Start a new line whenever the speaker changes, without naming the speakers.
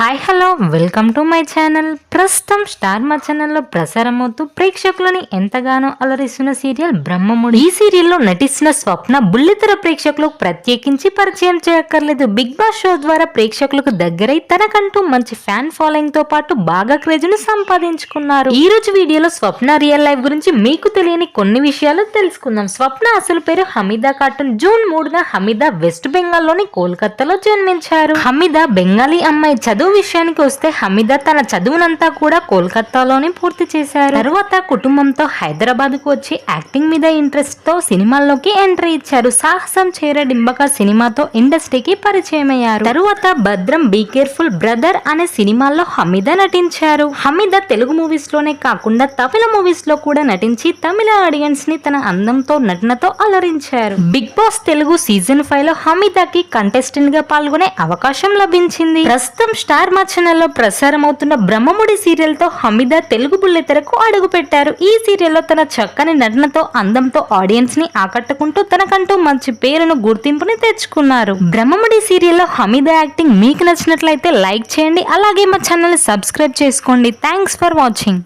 Hi hello welcome to my channel. ప్రస్తుతం star మా ఛానల్లో ప్రసారమవుతూ ప్రేక్షకులని ఎంతగానో అలరిస్తున్న సీరియల్ బ్రహ్మముడి. ఈ సీరియల్లో నటిస్తున్న స్వప్న బుల్లితెర ప్రేక్షకులకు ప్రత్యేకించి పరిచయం చేయక్కర్లేదు. బిగ్ బాస్ షో ద్వారా ప్రేక్షకులకు దగ్గరై తనకంటూ మంచి ఫ్యాన్ ఫాలోయింగ్ తో పాటు బాగా క్రేజ్ ను సంపాదించుకున్నారు. ఈ రోజు వీడియోలో స్వప్న రియల్ లైఫ్ గురించి మీకు తెలియని కొన్ని విషయాలు తెలుసుకుందాం. స్వప్న అసలు పేరు హమీదా ఖాటూన్. జూన్ 3న హమీదా వెస్ట్ బెంగాల్ లోని కోల్కతాలో జన్మించారు. హమీదా బెంగాలీ అమ్మాయి. చదువు విషయానికి వస్తే హమీదా తన చదువునంతా కూడా కోల్కతాలోనే పూర్తి చేశారు. తర్వాత కుటుంబంతో హైదరాబాద్ కు వచ్చి యాక్టింగ్ మీద ఇంట్రెస్ట్ తో సినిమాల్లోకి ఎంట్రీ ఇచ్చారు. సాహసం చేరడింబక సినిమాతో ఇండస్ట్రీకి పరిచయం అయ్యారు. తరువాత భద్రం, బీ కేర్ఫుల్, బ్రదర్ అనే సినిమాల్లో హమీదా నటించారు. హమీదా తెలుగు మూవీస్ లోనే కాకుండా తమిళ మూవీస్ లో కూడా నటించి తమిళ ఆడియన్స్ ని తన అందంతో నటనతో అలరించారు. బిగ్ బాస్ తెలుగు సీజన్ 5 లో హమీదాకి కంటెస్టెంట్ గా పాల్గొనే అవకాశం లభించింది. ప్రస్తుతం స్టార్ మా ఛానల్లో ప్రసారం అవుతున్న బ్రహ్మముడి సీరియల్ తో హమీదా తెలుగు బుల్లితెరకు అడుగు పెట్టారు. ఈ సీరియల్లో తన చక్కని నటనతో, అందంతో ఆడియన్స్ ని ఆకట్టుకుంటూ తనకంటూ మంచి పేరును, గుర్తింపుని తెచ్చుకున్నారు. బ్రహ్మముడి సీరియల్లో హమీదా యాక్టింగ్ మీకు నచ్చినట్లయితే లైక్ చేయండి. అలాగే మా ఛానల్ సబ్స్క్రైబ్ చేసుకోండి. Thanks for watching.